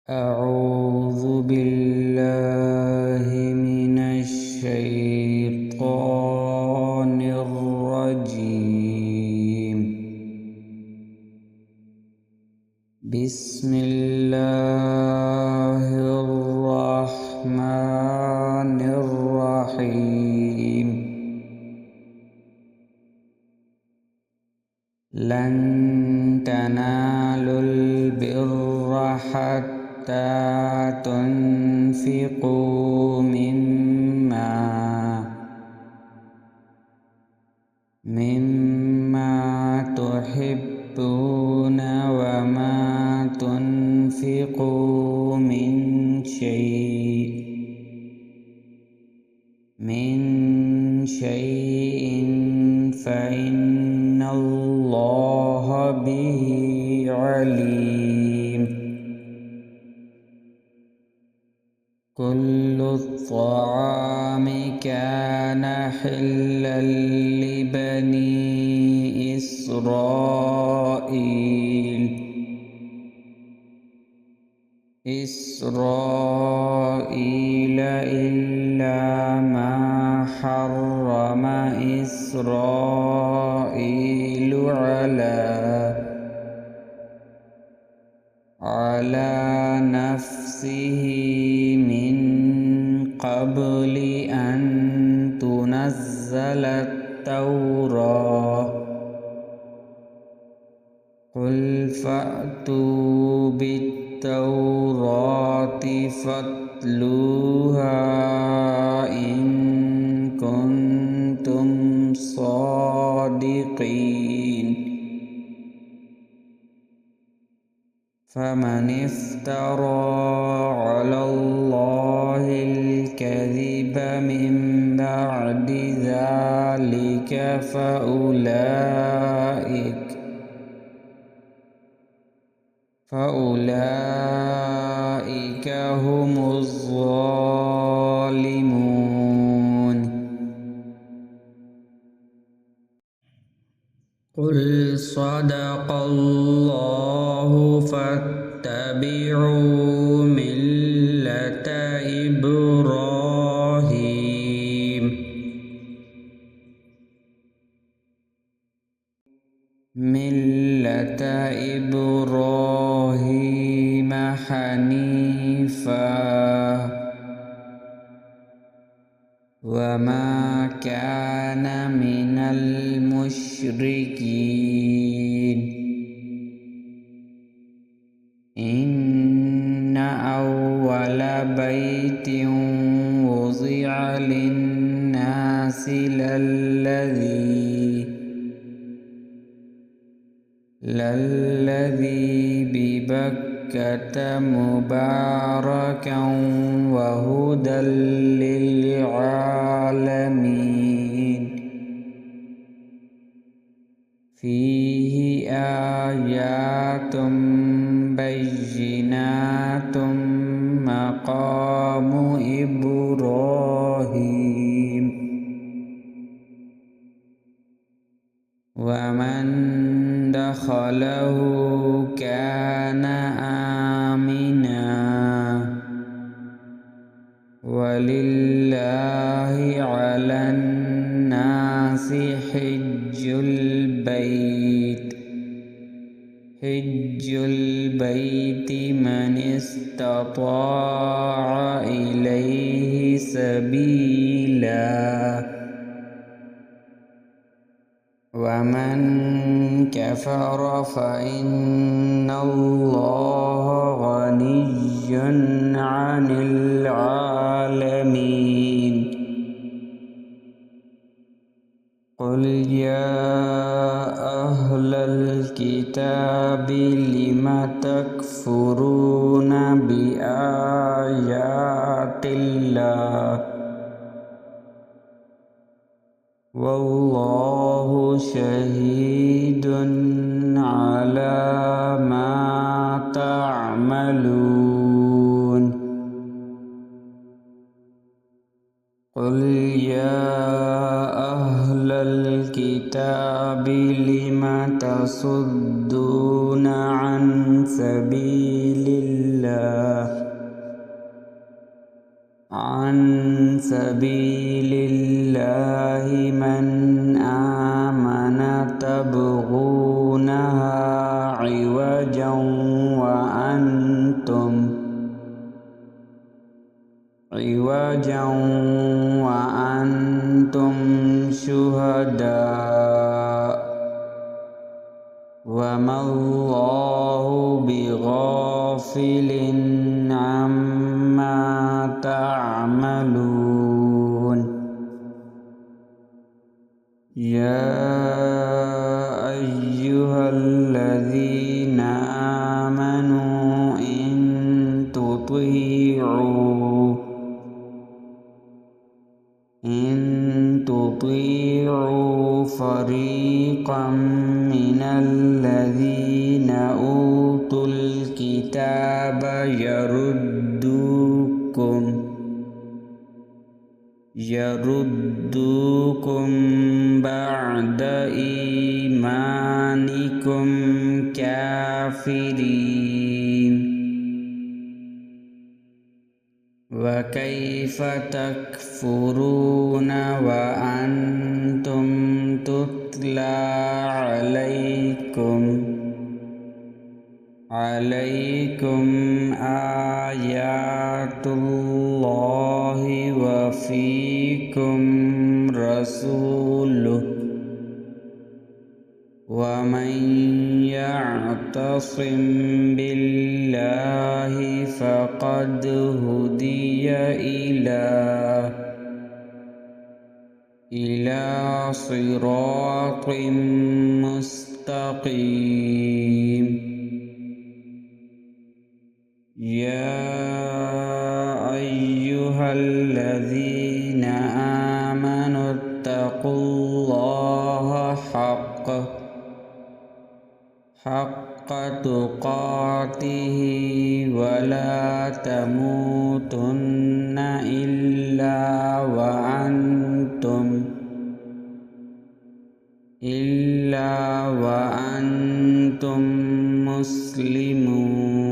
أعوذ بالله من الشيطان الرجيم. بسم الله الرحمن الرحيم. لن تنالوا البر حتى تنفقوا مما تحبون، وما تنفقوا من شيء فإن الله به عليم. كل الطعام كان حلا لبني إسرائيل إلا ما حرم إسرائيل على نفسه من قبل أن تنزل التوراة. قل فأتوا بالتوراة فاتلوها إن كنتم صادقين. فمن افترى على الله الكذب من بعد ذلك فأولئك هم الظالمون. قل صدق الله فاتبعوا ملة إبراهيم حنيفا وما كان من المشركين. إن أول بيت وضع للناس للذي ببكة مباركا وهدى للعالمين. فيه آيات بينات مقام إبراهيم. ومن دخله كان آمنا. ولله على الناس حج البيت من استطاع إليه سبيلا. ومن كفر فإن الله غني عن العالمين. قل يا أهل الكتاب لم تكفرون بآيات الله والله شهيد على ما تعملون. قل يا أهل الكتاب لم تصدون عن سبيل الله عن سبيل الله من آمن تبغونها عوجا وأنتم شهداء وما الله بغافل عما تعملون يا أيها الذين آمنوا إن تطيعوا فريقا من الذين أوتوا الكتاب يردوكم بعد إيمانكم كافرين وكيف تكفرون وأنتم تتلى عليكم آيات الله وفيكم رسوله ومن يعتصم بالله فقد هدي إلى صراط مستقيم يا أيها الذين آمنوا اتقوا الله حق تقاته ولا تموتن إلا وأنتم مسلمون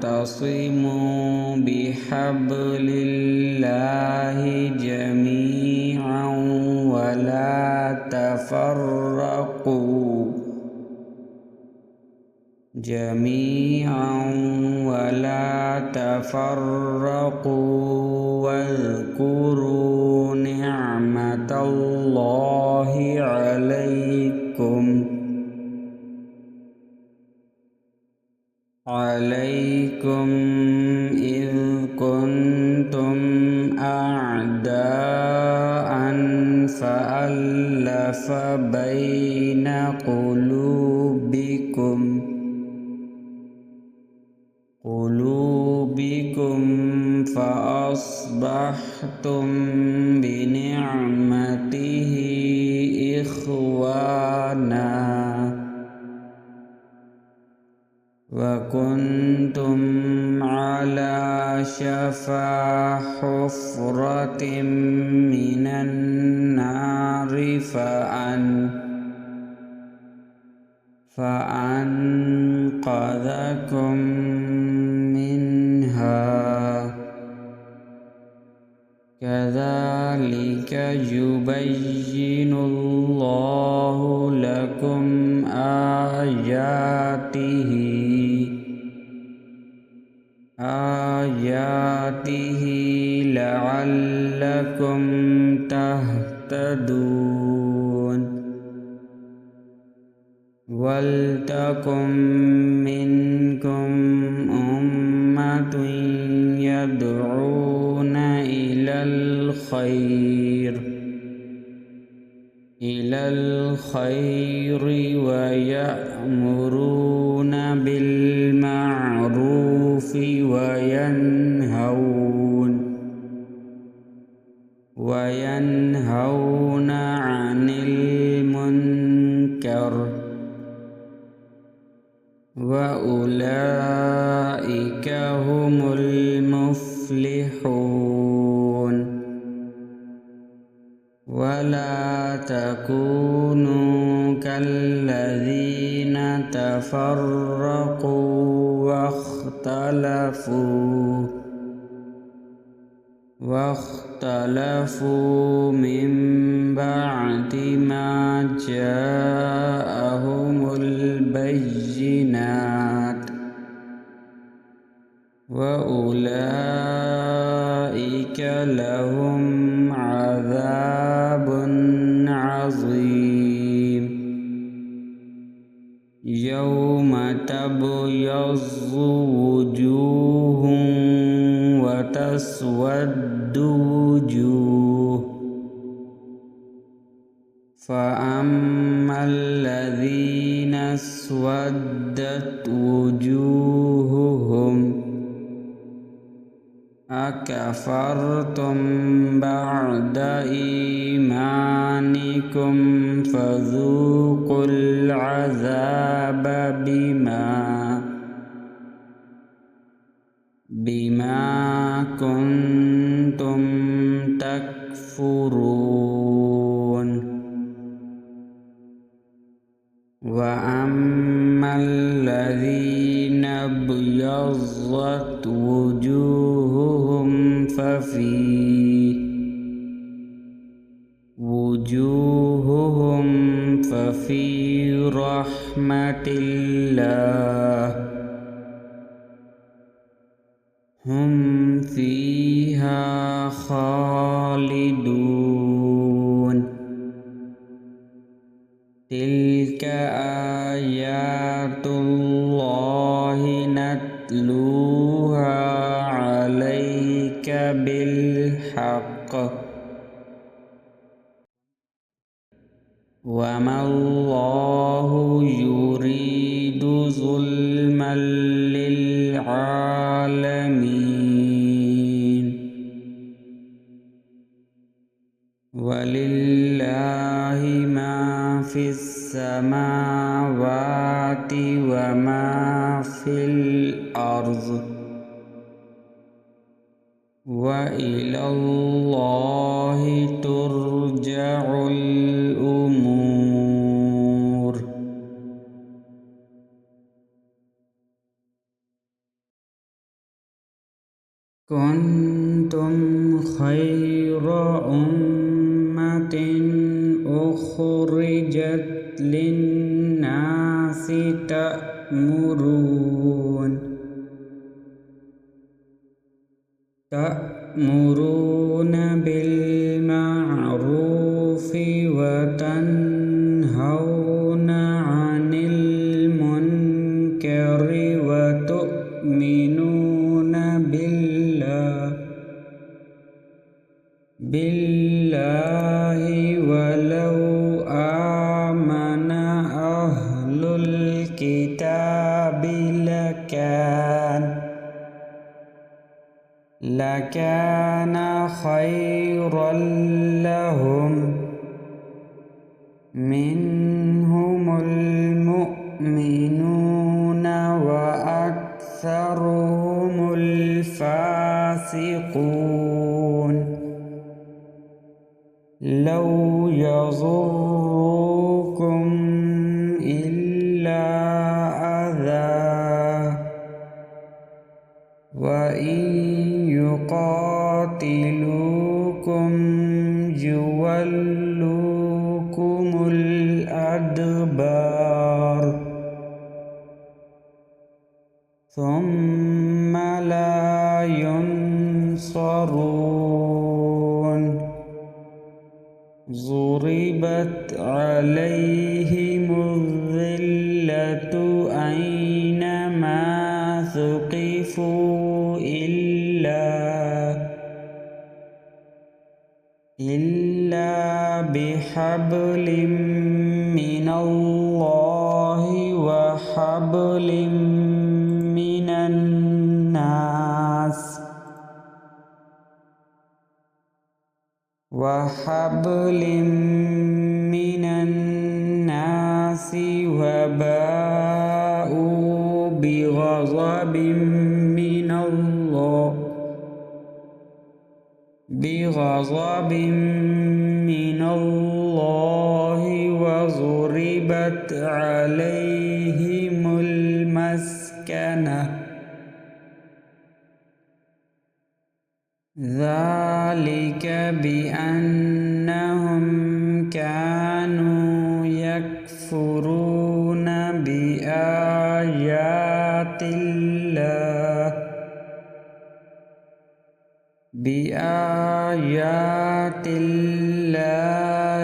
واعتصموا بحبل الله جميعا ولا تفرقوا واذكروا نعمة الله عليكم إذ كنتم أعداء فألف بين قلوبكم فأصبحتم بنعمته إخوانا وكنتم على شفا حفرة من النار فأنقذكم منها كذلك يبين الله لكم آياته لعلكم تهتدون ولتكن منكم أمة يدعون إلى الخير ويأمرون بالمعروف وينهون عن المنكر وأولئك هم المفلحون ولا تكونوا كالذين تفرقوا واختلفوا واختلفوا من بعد ما جاءهم البينات وأولئك لهم عذاب عظيم يوم تبيض وجوه وتسود وجوه فأما الذين اسودت وجوههم أكفرتم بعد إيمانكم فذوقوا العذاب بما كنتم تكفرون وأما الذين ابيضت وجوههم ففي رحمة الله هم فيها خالدون تلك آيات الله نتلوها عليك بالحق وما الله يريد ظلما للعالمين ولله ما في السماوات وما في الأرض وإلى الله ترجع الأمور كنتم خير أمة أخرجت للناس تأمرون بالمعروف وتنهون عن المنكر وتؤمنون بالله ولو آمن أهل الكتاب لكان خيرا لهم منهم المؤمنون وأكثرهم الفاسقون لو يضروكم إلا أذى وإن يقاتلوكم يولوكم الأدبار ثم لا ينصرون ضربت عليهم الذلة أينما ثقفوا إلا بحبل من الله وحبل من الناس وباءوا بغضب من الله وضربت عليهم المسكنة ذلك بأنهم كانوا يكفرون بآيات الله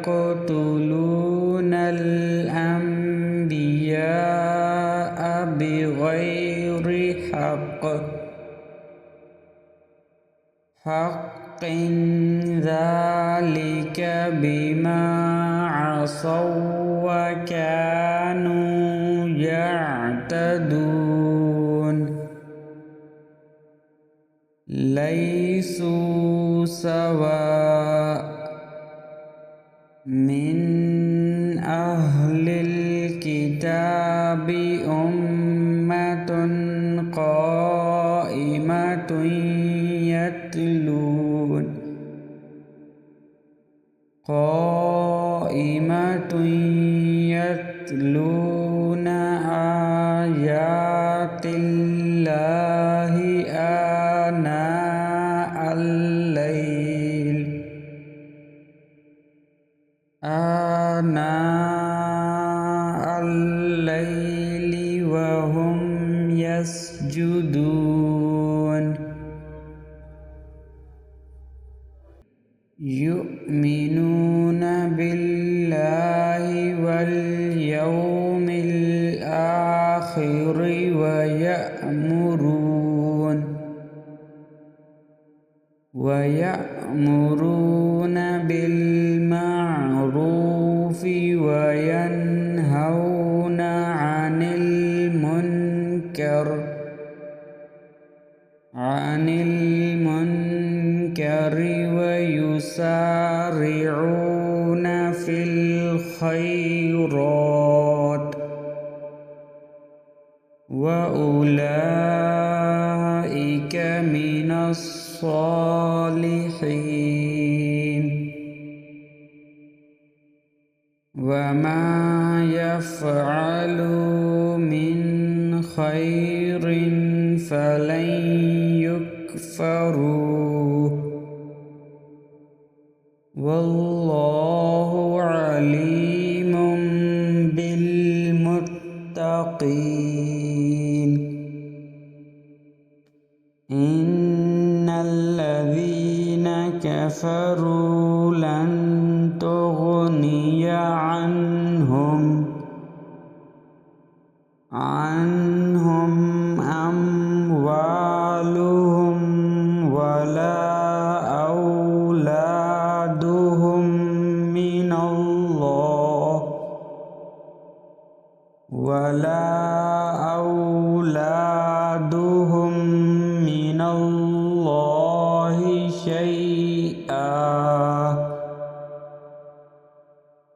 ويقتلون الأنبياء بغير حق ذلك بما عصوا وكانوا يعتدون ليسوا سواء من أهل الكتاب أمة قائمة يتلون آيات الله آناء الليل وهم يسجدون يؤمنون بالله واليوم الآخر ويأمرون بالمعروف وينهون عن المنكر ويسارعون في الخيرات وأولئك من الصالحين وما يفعلوا من خير فلن يكفروه والله عليم بالمتقين إن الذين كفروا لن تغني عنهم أموالهم ولا أولادهم من الله شيئا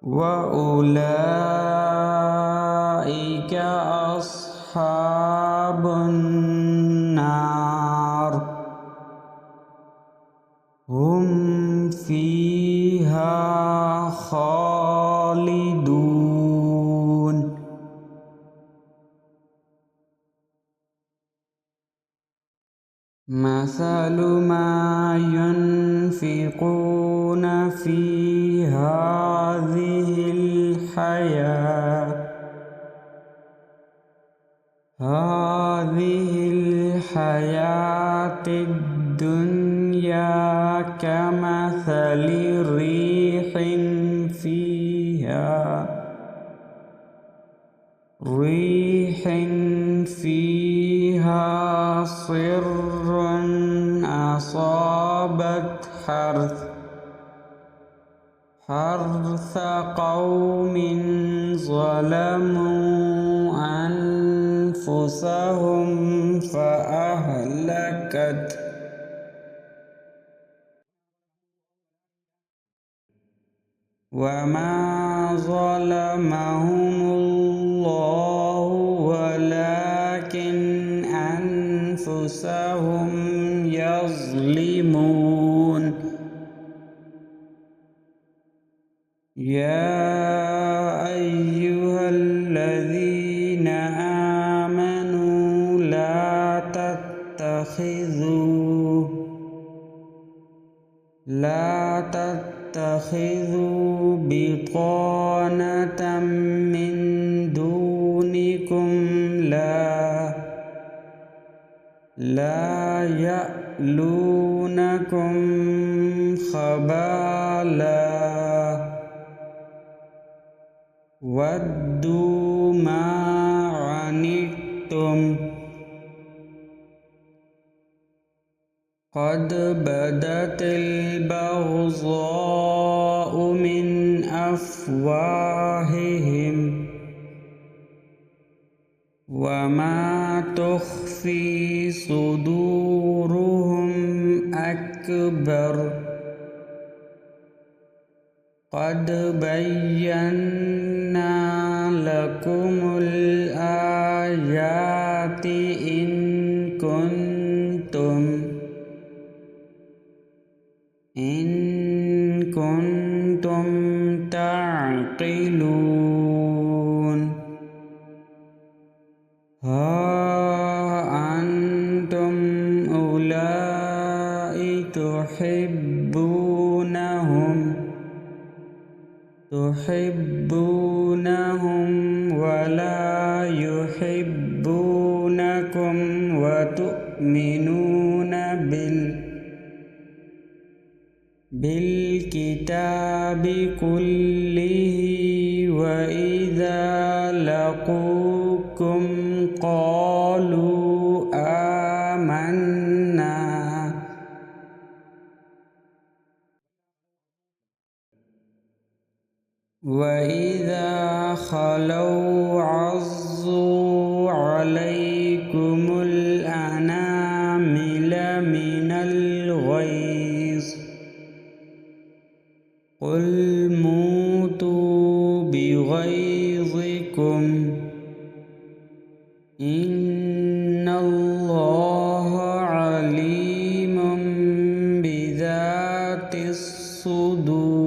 وأولئك أصحاب النار هم فيها خالدون مثل ما ينفقون في هذه الحياة الدنيا كمثل ريح فيها صر أصابت حرث قوم ظلموا أنفسهم فأهلكت وما ظلمهم الله ولكن أنفسهم يظلمون يا أيها الذين آمنوا لا تتخذوا لا تتخذوا بطانة من دونكم لا يألونكم خبالا ودوا ما عنتم قد بدت البغضاء من أفواههم وما تخفي صدورهم أكبر قد بينا لكم الآيات إن كنتم تعقلون ها أنتم أولئك تحبونهم ولا يحبونكم وتؤمنون بالكتاب كله وإذا لقوكم قالوا آمنا وإذا خلوا عضوا عليكم الأنامل من الغيظ قل موتوا بغيظكم إن الله عليم بذات الصدور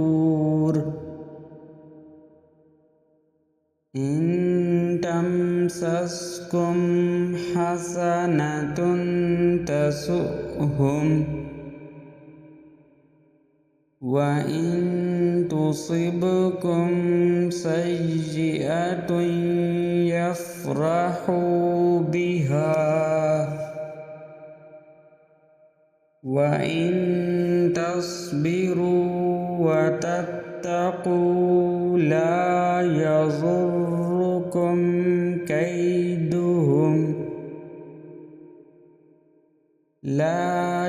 إن تمسسكم حسنة تسؤهم وإن تصبكم سيئة يفرحوا بها وإن تصبروا وتتقوا لا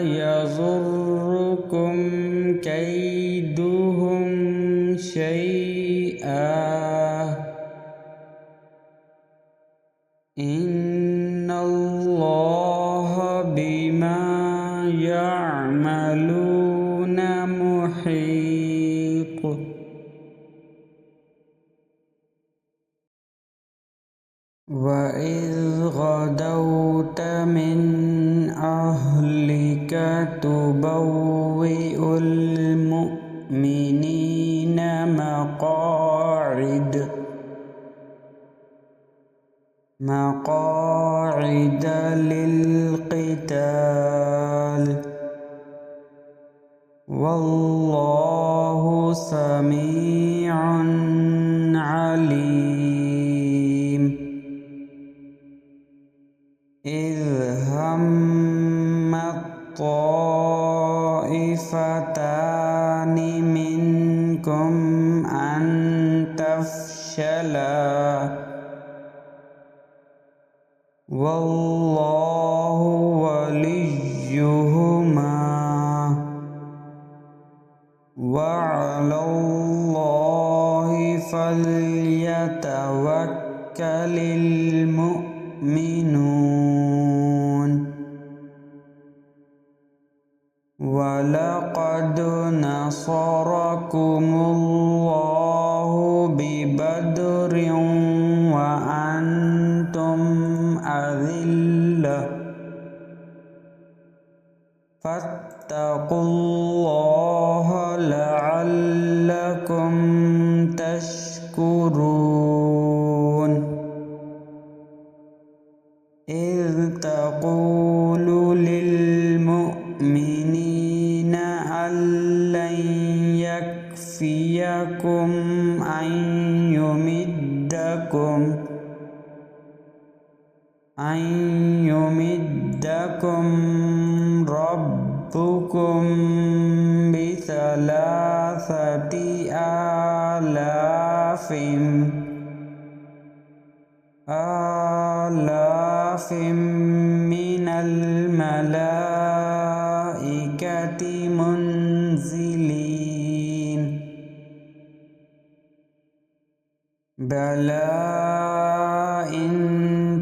يضركم كيدهم شيئا إن الله بما يعملون محيط وإذ غدوت من أهلك تبوئ المؤمنين مقاعد للقتال والله سميع عليم إذ هم الطائفتان منكم أن تفشلا والله وليهما وعلى الله فليتوكل المؤمنون ولقد نصركم الله ببدر وأنتم أذلة فاتقوا الله لعلكم تشكرون إذ تقول للمؤمنين يمدكم ربكم بثلاثة آلاف من الملائكة منزلين بلى إن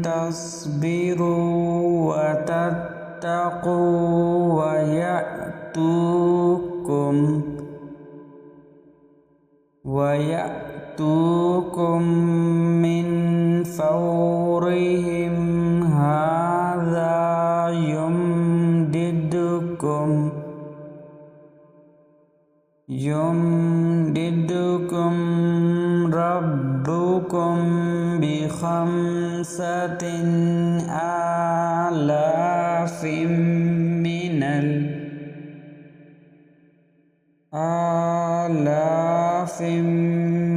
تصبروا وتتقوا ويأتوكم من فورهم هذا يمددكم ربكم بخمسة آلاف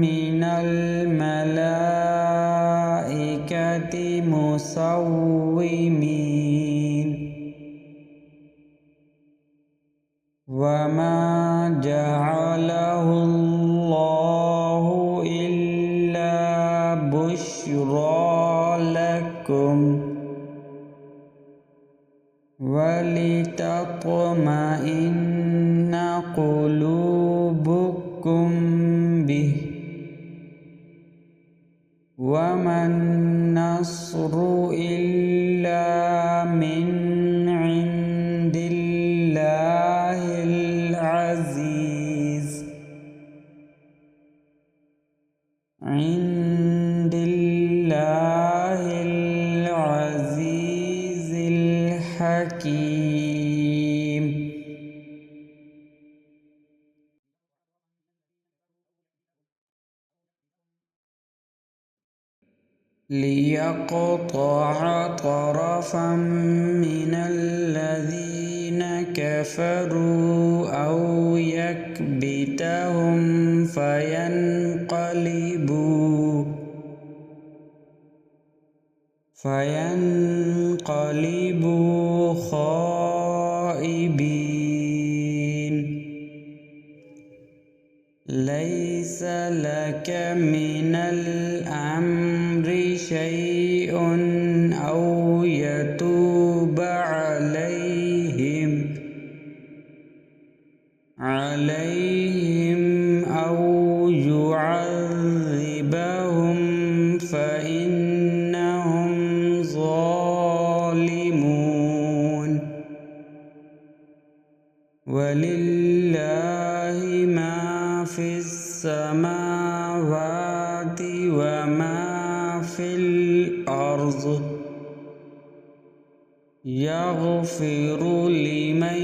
من الملائكة مسومين وما جعله الله إلا بشرى لكم ولتطمئن قلوبكم به وما النصر إلا من عند الله العزيز الحكيم. ليقطع طرفا من الذين كفروا أو يكبتهم فينقلبوا خائبين. ليس لك من الأمر شيء أو يتوب عليهم أو يعذبهم فإنهم ظالمون. ولله ما في السماوات وما في الأرض يغفر لمن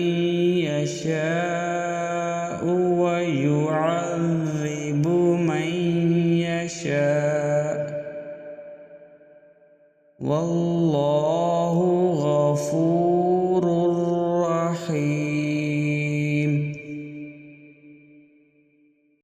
يشاء ويعذب من يشاء والله